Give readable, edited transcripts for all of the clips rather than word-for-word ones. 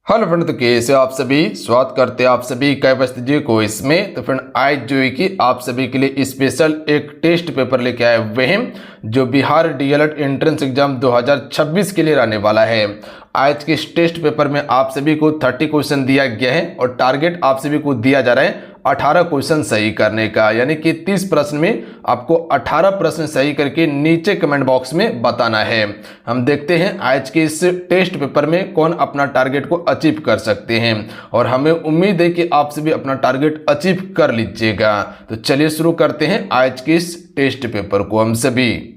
Hello friend, तो कैसे हो आप सभी। स्वागत करते हैं आप सभी कैबस्ती जी को इसमें। तो फ्रेंड आज जो है कि आप सभी के लिए स्पेशल एक टेस्ट पेपर लेके आए हुए हैं जो बिहार डीएलएड एंट्रेंस एग्जाम 2026 के लिए रहने वाला है। आज के इस टेस्ट पेपर में आप सभी को 30 क्वेश्चन दिया गया है और टारगेट आप सभी को दिया जा रहा है 18 क्वेश्चन सही करने का, यानी कि 30 प्रश्न में आपको 18 प्रश्न सही करके नीचे कमेंट बॉक्स में बताना है। हम देखते हैं आज के इस टेस्ट पेपर में कौन अपना टारगेट को अचीव कर सकते हैं और हमें उम्मीद है कि आप सभी अपना टारगेट अचीव कर लीजिएगा। तो चलिए शुरू करते हैं आज के इस टेस्ट पेपर को। हम सभी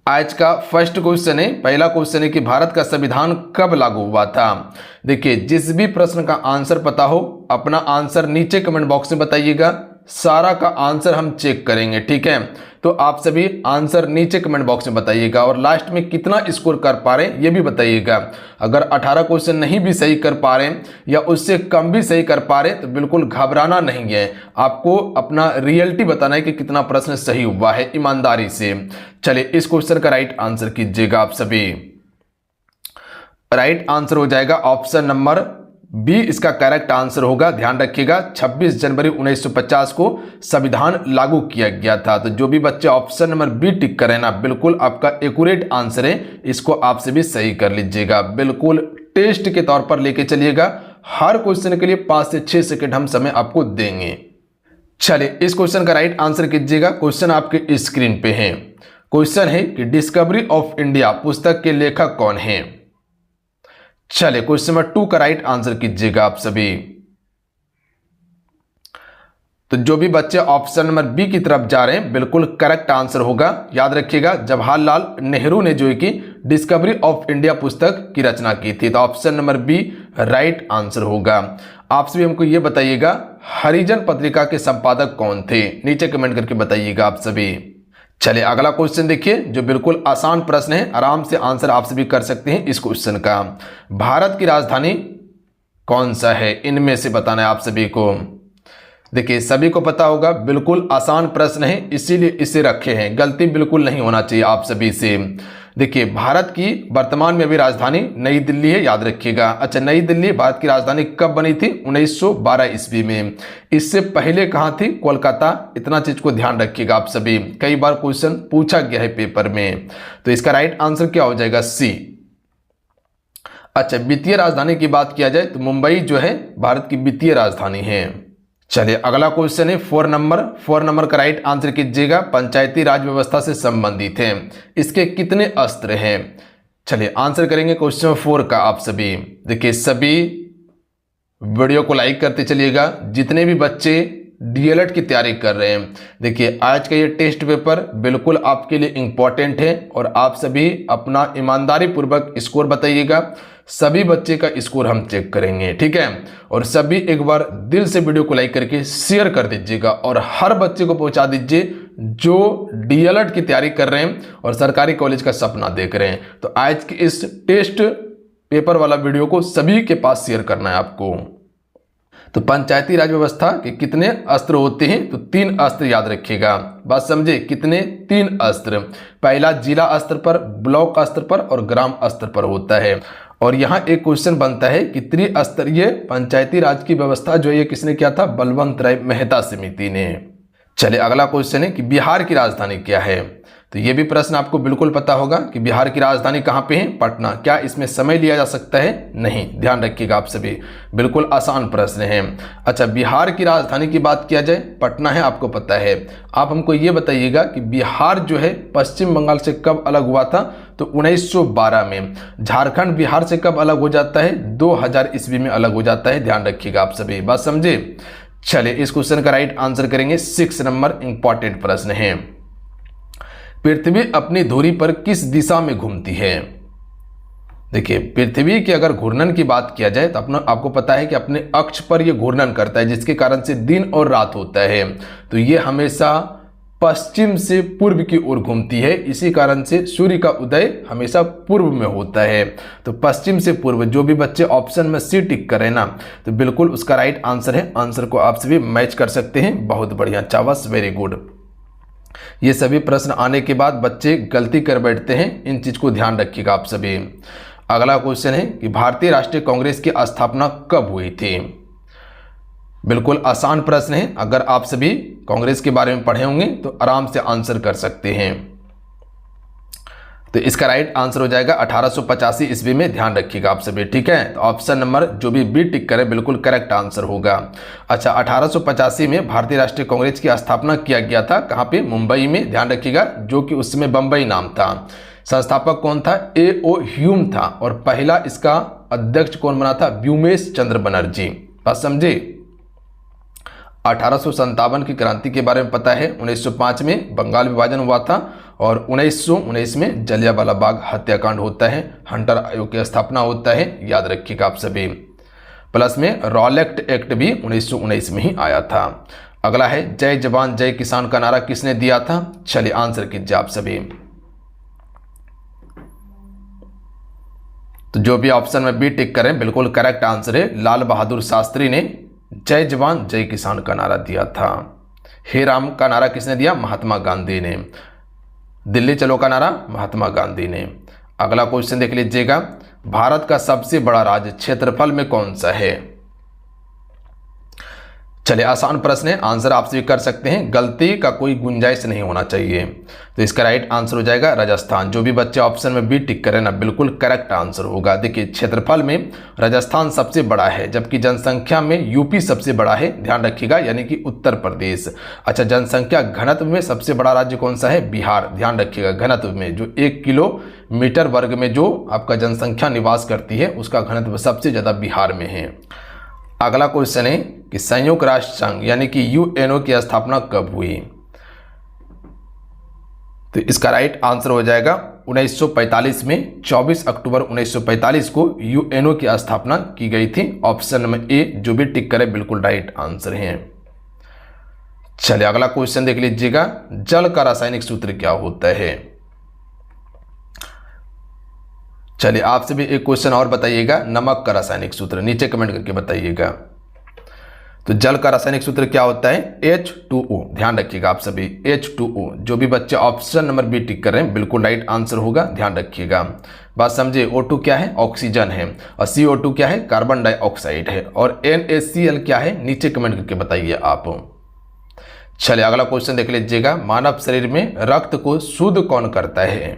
आज का फर्स्ट क्वेश्चन है, पहला क्वेश्चन है कि भारत का संविधान कब लागू हुआ था। देखिए, जिस भी प्रश्न का आंसर पता हो अपना आंसर नीचे कमेंट बॉक्स में बताइएगा। सारा का आंसर हम चेक करेंगे, ठीक है। तो आप सभी आंसर नीचे कमेंट बॉक्स में बताइएगा और लास्ट में कितना स्कोर कर पा रहे हैं ये भी बताइएगा। अगर 18 क्वेश्चन नहीं भी सही कर पा रहे हैं या उससे कम भी सही कर पा रहे हैं तो बिल्कुल घबराना नहीं है, आपको अपना रियलिटी बताना है कि कितना प्रश्न सही हुआ है ईमानदारी से। चलिए इस क्वेश्चन का राइट आंसर कीजिएगा। आप सभी राइट आंसर हो जाएगा ऑप्शन नंबर बी, इसका करेक्ट आंसर होगा। ध्यान रखिएगा 26 जनवरी 1950 को संविधान लागू किया गया था। तो जो भी बच्चे ऑप्शन नंबर बी टिक करें ना, बिल्कुल आपका एक्यूरेट आंसर है, इसको आप से भी सही कर लीजिएगा। बिल्कुल टेस्ट के तौर पर लेके चलिएगा, हर क्वेश्चन के लिए 5 से 6 सेकंड हम समय आपको देंगे। चलिए इस क्वेश्चन का राइट आंसर कीजिएगा। क्वेश्चन आपके स्क्रीन पे है। क्वेश्चन है कि डिस्कवरी ऑफ इंडिया पुस्तक के लेखक कौन है। चलिए क्वेश्चन नंबर 2 का राइट आंसर कीजिएगा आप सभी। तो जो भी बच्चे ऑप्शन नंबर बी की तरफ जा रहे हैं बिल्कुल करेक्ट आंसर होगा। याद रखिएगा जवाहरलाल नेहरू ने जो है कि डिस्कवरी ऑफ इंडिया पुस्तक की रचना की थी। तो option number B right answer होगा। आप सभी हमको ये बताइएगा हरिजन पत्रिका के संपादक कौन थे, नीचे कमेंट करके बताइएगा आप सभी। चलिए अगला क्वेश्चन देखिए जो बिल्कुल आसान प्रश्न है, आराम से आंसर आप सभी कर सकते हैं इस क्वेश्चन का। भारत की राजधानी कौन सा है, इनमें से बताना है आप सभी को। देखिए सभी को पता होगा, बिल्कुल आसान प्रश्न है इसीलिए इसे रखे हैं, गलती बिल्कुल नहीं होना चाहिए आप सभी से। देखिए भारत की वर्तमान में अभी राजधानी नई दिल्ली है, याद रखिएगा। अच्छा, नई दिल्ली भारत की राजधानी कब बनी थी? 1912 ईस्वी में। इससे पहले कहाँ थी? कोलकाता। इतना चीज को ध्यान रखिएगा आप सभी, कई बार क्वेश्चन पूछा गया है पेपर में। तो इसका राइट आंसर क्या हो जाएगा? सी। अच्छा, वित्तीय राजधानी की बात किया जाए तो मुंबई जो है भारत की वित्तीय राजधानी है। चलिए अगला क्वेश्चन है 4 नंबर का राइट आंसर कीजिएगा। पंचायती राज व्यवस्था से संबंधित है, इसके कितने अस्त्र हैं? चलिए आंसर करेंगे क्वेश्चन 4 का आप सभी। देखिए सभी वीडियो को लाइक करते चलिएगा, जितने भी बच्चे डीएलएड की तैयारी कर रहे हैं। देखिए आज का ये टेस्ट पेपर बिल्कुल आपके लिए इंपॉर्टेंट है और आप सभी अपना ईमानदारी पूर्वक स्कोर बताइएगा। सभी बच्चे का स्कोर हम चेक करेंगे, ठीक है। और सभी एक बार दिल से वीडियो को लाइक करके शेयर कर दीजिएगा और हर बच्चे को पहुंचा दीजिए जो डीएलएड की तैयारी कर रहे हैं और सरकारी कॉलेज का सपना देख रहे हैं। तो आज के इस टेस्ट पेपर वाला वीडियो को सभी के पास शेयर करना है आपको। तो पंचायती राज व्यवस्था के कितने अस्त्र होते हैं? तो 3 अस्त्र, याद रखिएगा। बात समझे, कितने? 3 अस्त्र। पहला जिला स्तर पर, ब्लॉक स्तर पर और ग्राम स्तर पर होता है। और यहाँ एक क्वेश्चन बनता है कि त्रिस्तरीय पंचायती राज की व्यवस्था जो ये किसने किया था? बलवंत राय मेहता समिति ने। चलिए अगला क्वेश्चन है कि बिहार की राजधानी क्या है। तो ये भी प्रश्न आपको बिल्कुल पता होगा कि बिहार की राजधानी कहाँ पे है? पटना। क्या इसमें समय लिया जा सकता है? नहीं, ध्यान रखिएगा आप सभी, बिल्कुल आसान प्रश्न है। अच्छा, बिहार की राजधानी की बात किया जाए पटना है, आपको पता है। आप हमको ये बताइएगा कि बिहार जो है पश्चिम बंगाल से कब अलग हुआ था? तो 1912 में। झारखंड बिहार से कब अलग हो जाता है? 2000 ईस्वी में अलग हो जाता है, ध्यान रखिएगा आप सभी। बात समझे। चलिए इस क्वेश्चन का राइट आंसर करेंगे। 6 नंबर इंपॉर्टेंट प्रश्न है। पृथ्वी अपनी धुरी पर किस दिशा में घूमती है? देखिए पृथ्वी के अगर घूर्णन की बात किया जाए तो आपको पता है कि अपने अक्ष पर यह घूर्णन करता है, जिसके कारण से दिन और रात होता है। तो ये हमेशा पश्चिम से पूर्व की ओर घूमती है, इसी कारण से सूर्य का उदय हमेशा पूर्व में होता है। तो पश्चिम से पूर्व। जो भी बच्चे ऑप्शन में सी टिक करें ना, तो बिल्कुल उसका राइट आंसर है। आंसर को आप सभी मैच कर सकते हैं, बहुत बढ़िया, चावस, वेरी गुड। ये सभी प्रश्न आने के बाद बच्चे गलती कर बैठते हैं, इन चीज को ध्यान रखिएगा आप सभी। अगला क्वेश्चन है कि भारतीय राष्ट्रीय कांग्रेस की स्थापना कब हुई थी। बिल्कुल आसान प्रश्न है, अगर आप सभी कांग्रेस के बारे में पढ़े होंगे तो आराम से आंसर कर सकते हैं। तो इसका राइट आंसर हो जाएगा 1885 ईस्वी में, ध्यान रखिएगा आप सभी, ठीक है। तो ऑप्शन नंबर जो भी बी टिक करे बिल्कुल करेक्ट आंसर होगा। अच्छा, 1885 में भारतीय राष्ट्रीय कांग्रेस की स्थापना किया गया था, कहाँ पे, मुंबई में, ध्यान रखिएगा, जो कि उस समय बम्बई नाम था। संस्थापक कौन था, A.O. ह्यूम था, और पहला इसका अध्यक्ष कौन बना था, व्योमेश चंद्र बनर्जी। बात समझे। 1857 की क्रांति के बारे में पता है, 1905 में बंगाल विभाजन हुआ था, और 1919 में जलियांवाला बाग हत्याकांड होता है, हंटर आयोग की स्थापना होता है, याद रखिएगा आप सभी। प्लस में रॉलेट एक्ट भी 1919 में ही आया था। अगला है जय जवान जय किसान का नारा किसने दिया था। चलिए आंसर कीजिए आप सभी। तो जो भी ऑप्शन में बी टिक करें बिल्कुल करेक्ट आंसर है। लाल बहादुर शास्त्री ने जय जवान जय किसान का नारा दिया था। हे राम का नारा किसने दिया, महात्मा गांधी ने। दिल्ली चलो का नारा महात्मा गांधी ने। अगला क्वेश्चन देख लीजिएगा, भारत का सबसे बड़ा राज्य क्षेत्रफल में कौन सा है। चलिए आसान प्रश्न है, आंसर आप भी कर सकते हैं, गलती का कोई गुंजाइश नहीं होना चाहिए। तो इसका राइट आंसर हो जाएगा राजस्थान। जो भी बच्चे ऑप्शन में बी टिक करें ना बिल्कुल करेक्ट आंसर होगा। देखिए क्षेत्रफल में राजस्थान सबसे बड़ा है, जबकि जनसंख्या में यूपी सबसे बड़ा है, ध्यान रखिएगा, यानी कि उत्तर प्रदेश। अच्छा, जनसंख्या घनत्व में सबसे बड़ा राज्य कौन सा है, बिहार, ध्यान रखिएगा। घनत्व में जो 1 किलोमीटर वर्ग में जो आपका जनसंख्या निवास करती है उसका घनत्व सबसे ज्यादा बिहार में है। अगला क्वेश्चन है कि संयुक्त राष्ट्र संघ यानी कि यूएनओ की स्थापना कब हुई। तो इसका राइट आंसर हो जाएगा 1945 में। 24 अक्टूबर 1945 को यूएनओ की स्थापना की गई थी। ऑप्शन नंबर ए जो भी टिक करे बिल्कुल राइट आंसर है। चलिए अगला क्वेश्चन देख लीजिएगा, जल का रासायनिक सूत्र क्या होता है। चलिए आपसे भी एक क्वेश्चन और बताइएगा, नमक का रासायनिक सूत्र नीचे कमेंट करके बताइएगा। तो जल का रासायनिक सूत्र क्या होता है, H2O, ध्यान रखिएगा आप सभी, H2O। जो भी बच्चे ऑप्शन नंबर बी टिक कर रहे हैं बिल्कुल राइट आंसर होगा, ध्यान रखिएगा। बात समझे। O2 क्या है, ऑक्सीजन है, और CO2 क्या है, कार्बन डाइऑक्साइड है, और NaCl क्या है, नीचे कमेंट करके बताइए आप। चलिए अगला क्वेश्चन देख लीजिएगा, मानव शरीर में रक्त को शुद्ध कौन करता है।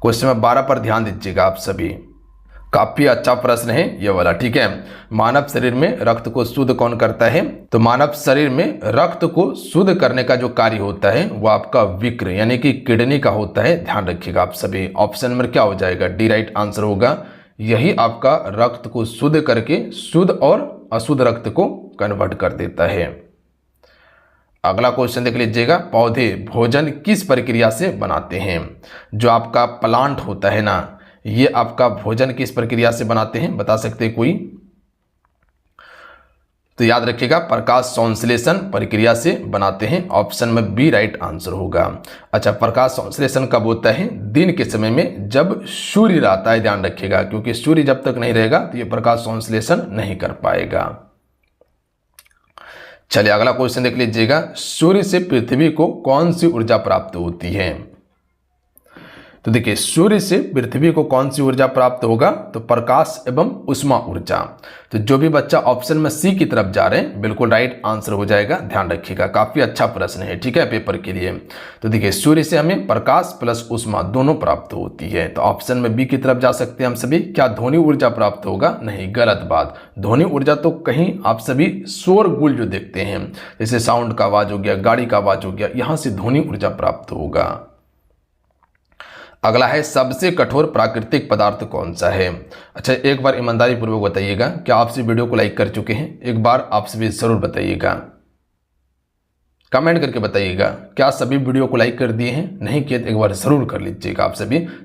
क्वेश्चन नंबर 12 पर ध्यान दीजिएगा आप सभी, काफी अच्छा प्रश्न है ये वाला, ठीक है। मानव शरीर में रक्त को शुद्ध कौन करता है। तो मानव शरीर में रक्त को शुद्ध करने का जो कार्य होता है वो आपका विक्र यानी कि किडनी का होता है, ध्यान रखिएगा आप सभी। ऑप्शन नंबर क्या हो जाएगा, डी राइट आंसर होगा। यही आपका रक्त को शुद्ध करके शुद्ध और अशुद्ध रक्त को कन्वर्ट कर देता है। अगला क्वेश्चन देख लीजिएगा, पौधे भोजन किस प्रक्रिया से बनाते हैं। जो आपका प्लांट होता है ना, ये आपका भोजन किस प्रक्रिया से बनाते हैं, बता सकते हैं कोई। तो याद रखिएगा प्रकाश संश्लेषण प्रक्रिया से बनाते हैं। ऑप्शन में बी राइट आंसर होगा। अच्छा, प्रकाश संश्लेषण कब होता है, दिन के समय में जब सूर्य रहता है, ध्यान रखिएगा, क्योंकि सूर्य जब तक नहीं रहेगा तो ये प्रकाश संश्लेषण नहीं कर पाएगा। चलिए अगला क्वेश्चन देख लीजिएगा, सूर्य से पृथ्वी को कौन सी ऊर्जा प्राप्त होती है। तो देखिए सूर्य से पृथ्वी को कौन सी ऊर्जा प्राप्त होगा, तो प्रकाश एवं उष्मा ऊर्जा। तो जो भी बच्चा ऑप्शन में सी की तरफ जा रहे हैं बिल्कुल राइट आंसर हो जाएगा, ध्यान रखिएगा, काफी अच्छा प्रश्न है, ठीक है, पेपर के लिए। तो देखिए सूर्य से हमें प्रकाश प्लस उष्मा दोनों प्राप्त होती है। तो ऑप्शन में बी की तरफ जा सकते हैं हम सभी। क्या ध्वनि ऊर्जा प्राप्त होगा, नहीं, गलत बात। ध्वनि ऊर्जा तो कहीं आप सभी शोरगुल जो देखते हैं, जैसे साउंड का आवाज हो गया, गाड़ी का आवाज हो गया, यहां से ध्वनि ऊर्जा प्राप्त होगा। अगला है सबसे कठोर प्राकृतिक पदार्थ कौन सा है। अच्छा, एक बार ईमानदारी पूर्वक बताइएगा, क्या आप सभी वीडियो को लाइक कर चुके हैं, एक बार आप सभी जरूर बताइएगा, कमेंट करके बताइएगा, क्या सभी वीडियो को लाइक कर दिए हैं, नहीं किए तो एक बार जरूर कर लीजिएगा, आप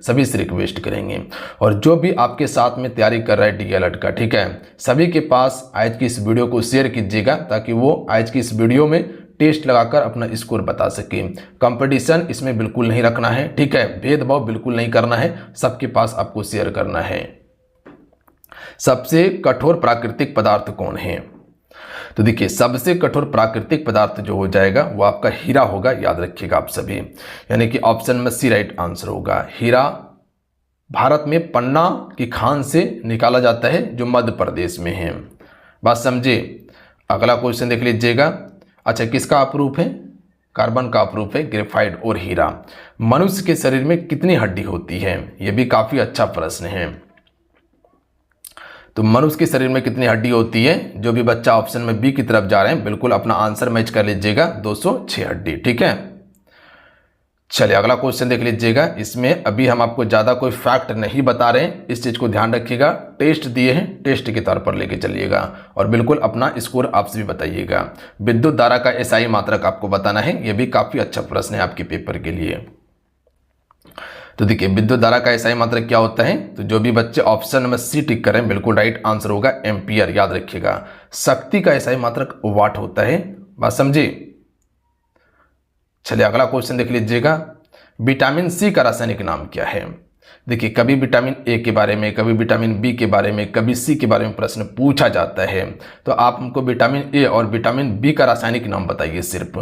सभी से रिक्वेस्ट करेंगे। और जो भी आपके साथ में तैयारी कर रहा है DLED का, ठीक है, सभी के पास आज की इस वीडियो को शेयर कीजिएगा ताकि वो आज की इस वीडियो में टेस्ट लगाकर अपना स्कोर बता सके। कंपटीशन इसमें बिल्कुल नहीं रखना है, ठीक है, भेदभाव बिल्कुल नहीं करना है, सबके पास आपको शेयर करना है। सबसे कठोर प्राकृतिक पदार्थ कौन है। तो देखिए सबसे कठोर प्राकृतिक पदार्थ जो हो जाएगा वो आपका हीरा होगा, याद रखिएगा आप सभी, यानी कि ऑप्शन में सी राइट आंसर होगा। हीरा भारत में पन्ना की खान से निकाला जाता है जो मध्य प्रदेश में है। बात समझे। अगला क्वेश्चन देख लीजिएगा। अच्छा, किसका अपरूप है? कार्बन का अपरूप है ग्रेफाइट और हीरा। मनुष्य के शरीर में कितनी हड्डी होती है? यह भी काफी अच्छा प्रश्न है। तो मनुष्य के शरीर में कितनी हड्डी होती है? जो भी बच्चा ऑप्शन में बी की तरफ जा रहे हैं बिल्कुल अपना आंसर मैच कर लीजिएगा, 206 हड्डी। ठीक है, चलिए अगला क्वेश्चन देख लीजिएगा। इसमें अभी हम आपको ज़्यादा कोई फैक्ट नहीं बता रहे हैं, इस चीज़ को ध्यान रखिएगा। टेस्ट दिए हैं, टेस्ट के तौर पर लेके चलिएगा और बिल्कुल अपना स्कोर आपसे भी बताइएगा। विद्युत धारा का एसआई मात्रक आपको बताना है, यह भी काफ़ी अच्छा प्रश्न है आपके पेपर के लिए। तो देखिए, विद्युत धारा का एसआई मात्रक क्या होता है? तो जो भी बच्चे ऑप्शन नंबर सी टिक करें बिल्कुल राइट आंसर होगा एम्पियर, याद रखिएगा। शक्ति का एसआई मात्रक वाट होता है। बात समझिए। चलिए अगला क्वेश्चन देख लीजिएगा। विटामिन सी का रासायनिक नाम क्या है? देखिए, कभी विटामिन ए के बारे में, कभी विटामिन बी के बारे में, कभी सी के बारे में प्रश्न पूछा जाता है। तो आप हमको विटामिन ए और विटामिन बी का रासायनिक नाम बताइए सिर्फ।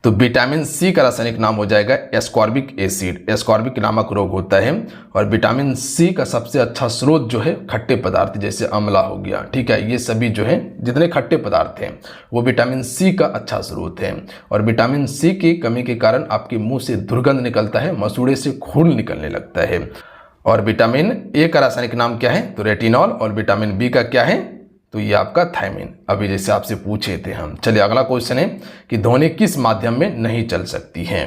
तो विटामिन सी का रासायनिक नाम हो जाएगा एस्कॉर्बिक एसिड। एस्कॉर्बिक नामक रोग होता है। और विटामिन सी का सबसे अच्छा स्रोत जो है खट्टे पदार्थ, जैसे अम्ला हो गया, ठीक है, ये सभी जो है जितने खट्टे पदार्थ हैं वो विटामिन सी का अच्छा स्रोत है। और विटामिन सी की कमी के कारण आपके मुंह से दुर्गंध निकलता है, मसूड़े से खून निकलने लगता है। और विटामिन ए का रासायनिक नाम क्या है? तो रेटिनॉल। और विटामिन बी का क्या है? तो ये आपका थायमिन, अभी जैसे आपसे पूछे थे हम। चलिए अगला क्वेश्चन है कि ध्वनि किस माध्यम में नहीं चल सकती है?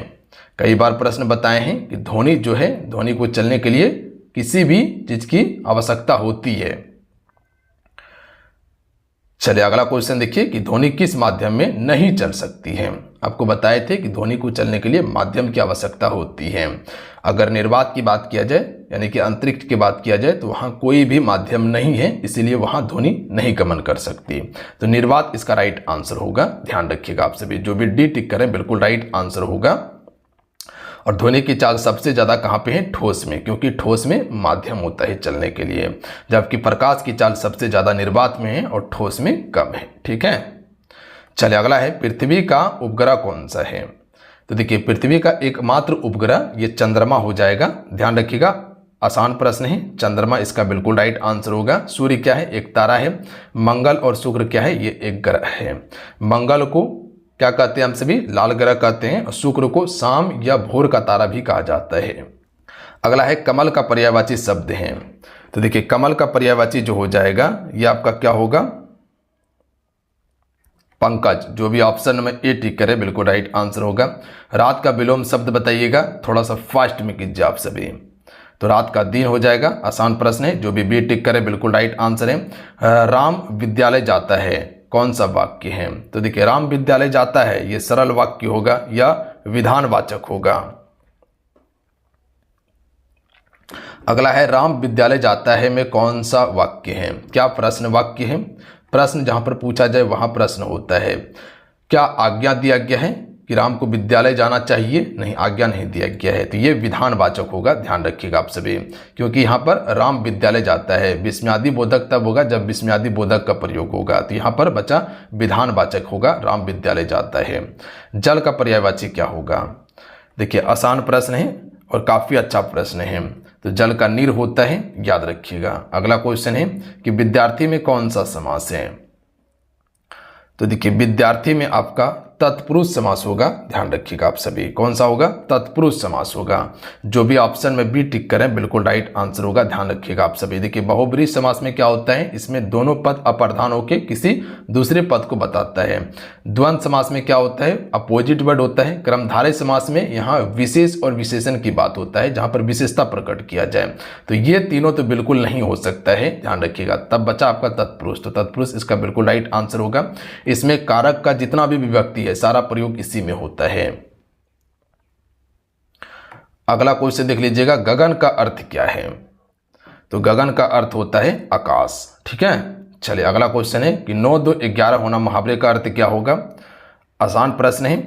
कई बार प्रश्न बताए हैं कि ध्वनि जो है, ध्वनि को चलने के लिए किसी भी चीज की आवश्यकता होती है। चलिए अगला क्वेश्चन देखिए कि ध्वनि किस माध्यम में नहीं चल सकती है। आपको बताए थे कि ध्वनि को चलने के लिए माध्यम की आवश्यकता होती है। अगर निर्वात की बात किया जाए, यानी कि अंतरिक्ष की बात किया जाए, तो वहां कोई भी माध्यम नहीं है, इसीलिए वहां ध्वनि नहीं गमन कर सकती। तो निर्वात इसका राइट आंसर होगा, ध्यान रखिएगा। आप सभी जो भी डी टिक करें बिल्कुल राइट आंसर होगा। और ध्वनि की चाल सबसे ज़्यादा कहाँ पे है? ठोस में, क्योंकि ठोस में माध्यम होता है चलने के लिए, जबकि प्रकाश की चाल सबसे ज़्यादा निर्वात में है और ठोस में कम है। ठीक है, चलिए अगला है पृथ्वी का उपग्रह कौन सा है? तो देखिए, पृथ्वी का एकमात्र उपग्रह ये चंद्रमा हो जाएगा, ध्यान रखिएगा। आसान प्रश्न है, चंद्रमा इसका बिल्कुल राइट आंसर होगा। सूर्य क्या है? एक तारा है। मंगल और शुक्र क्या है? ये एक ग्रह है। मंगल को क्या कहते हैं हम सभी? लाल ग्रह कहते हैं। और शुक्र को शाम या भोर का तारा भी कहा जाता है। अगला है कमल का पर्यायवाची शब्द है। तो देखिए, कमल का पर्यायवाची जो हो जाएगा ये आपका क्या होगा? पंकज। जो भी ऑप्शन में ए टिक करे बिल्कुल राइट आंसर होगा। रात का विलोम शब्द बताइएगा, थोड़ा सा फास्ट में कीजिए आप सभी। तो रात का दिन हो जाएगा, आसान प्रश्न है। जो भी बी टिक करे बिल्कुल राइट आंसर है। राम विद्यालय जाता है, कौन सा वाक्य है? तो देखिए, राम विद्यालय जाता है ये सरल वाक्य होगा या विधानवाचक होगा। अगला है राम विद्यालय जाता है में कौन सा वाक्य है? क्या प्रश्न वाक्य है? प्रश्न जहां पर पूछा जाए वहां प्रश्न होता है। क्या आज्ञा दिया गया है कि राम को विद्यालय जाना चाहिए? नहीं, आज्ञा नहीं दिया गया है, तो ये विधानवाचक होगा, ध्यान रखिएगा आप सभी। क्योंकि यहाँ पर राम विद्यालय जाता है, विस्मयादि बोधक तब होगा जब विस्मयादि बोधक का प्रयोग होगा। तो यहाँ पर बचा विधानवाचक होगा, राम विद्यालय जाता है। जल का पर्यायवाची क्या होगा? देखिए, आसान प्रश्न है और काफ़ी अच्छा प्रश्न है। तो जल का नीर होता है, याद रखिएगा। अगला क्वेश्चन है कि विद्यार्थी में कौन सा समास है? तो देखिए, विद्यार्थी में आपका तत्पुरुष समास होगा, ध्यान रखिएगा आप सभी। कौन सा होगा? तत्पुरुष समास होगा। जो भी ऑप्शन में बी टिक करें बिल्कुल राइट आंसर होगा, ध्यान रखिएगा आप सभी। देखिए, बहुब्रीहि समास में क्या होता है? इसमें दोनों पद अप्रधान होकर किसी दूसरे पद को बताता है। द्वंद्व समास में क्या होता है? अपोजिट वर्ड होता है। कर्मधारय समास में यहाँ विशेष और विशेषण की बात होता है, जहां पर विशेषता प्रकट किया जाए। तो ये तीनों तो बिल्कुल नहीं हो सकता है, ध्यान रखिएगा। तब बचा आपका तत्पुरुष, तो तत्पुरुष इसका बिल्कुल राइट आंसर होगा। इसमें कारक का जितना भी विभक्ति है सारा प्रयोग इसी में होता है। अगला क्वेश्चन देख लीजिएगा, गगन का अर्थ क्या है? तो गगन का अर्थ होता है आकाश। ठीक है, चलिए अगला क्वेश्चन है कि 9 2 11 होना मुहावरे का अर्थ क्या होगा? आसान प्रश्न है।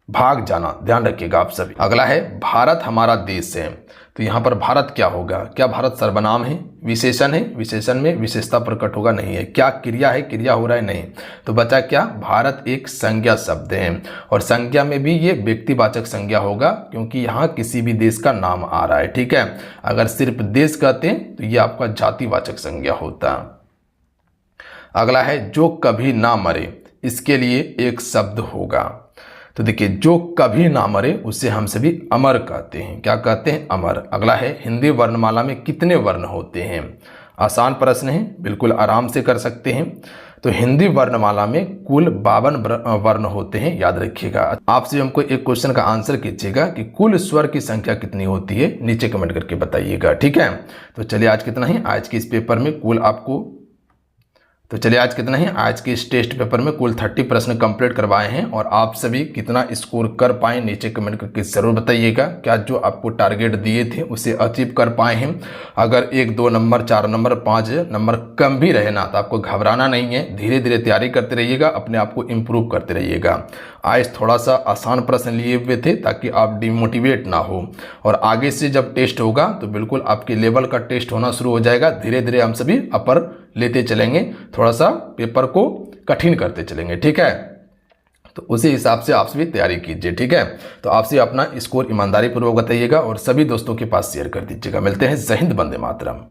भाग जाना, ध्यान रखिएगा आप सभी। अगला है भारत हमारा देश है, तो यहाँ पर भारत क्या होगा? क्या भारत सर्वनाम है, विशेषण है? विशेषण में विशेषता प्रकट होगा, नहीं है। क्या क्रिया है, क्रिया हो रहा है, नहीं। तो बचा क्या? भारत एक संज्ञा शब्द है, और संज्ञा में भी ये व्यक्तिवाचक संज्ञा होगा क्योंकि यहाँ किसी भी देश का नाम आ रहा है, ठीक है। अगर सिर्फ देश कहते हैं तो ये आपका जातिवाचक संज्ञा होता। अगला है जो कभी ना मरे, इसके लिए एक शब्द होगा। तो देखिए, जो कभी ना मरे उसे हम सभी अमर कहते हैं। क्या कहते हैं? अमर। अगला है हिंदी वर्णमाला में कितने वर्ण होते हैं? आसान प्रश्न है, बिल्कुल आराम से कर सकते हैं। तो हिंदी वर्णमाला में कुल 52 वर्ण होते हैं, याद रखिएगा। आपसे हमको एक क्वेश्चन का आंसर कीजिएगा कि कुल स्वर की संख्या कितनी होती है, नीचे कमेंट करके बताइएगा, ठीक है। तो चलिए आज कितना ही, आज के इस पेपर में कुल आपको, तो चलिए आज कितना है, आज के इस टेस्ट पेपर में कुल 30 प्रश्न कंप्लीट करवाए हैं, और आप सभी कितना स्कोर कर पाए नीचे कमेंट करके ज़रूर बताइएगा। क्या जो आपको टारगेट दिए थे उसे अचीव कर पाए हैं? अगर 1-2 नंबर, 4 नंबर, 5 नंबर कम भी रहे ना तो आपको घबराना नहीं है, धीरे धीरे तैयारी करते रहिएगा, अपने आप को इम्प्रूव करते रहिएगा। आज थोड़ा सा आसान प्रश्न लिए हुए थे ताकि आप डिमोटिवेट ना हो, और आगे से जब टेस्ट होगा तो बिल्कुल आपके लेवल का टेस्ट होना शुरू हो जाएगा। धीरे धीरे हम सभी अपर लेते चलेंगे, थोड़ा सा पेपर को कठिन करते चलेंगे, ठीक है। तो उसी हिसाब से आप सभी तैयारी कीजिए, ठीक है। तो आपसे अपना स्कोर ईमानदारी पूर्वक बताइएगा और सभी दोस्तों के पास शेयर कर दीजिएगा। मिलते हैं। जय हिंद, वंदे मातरम।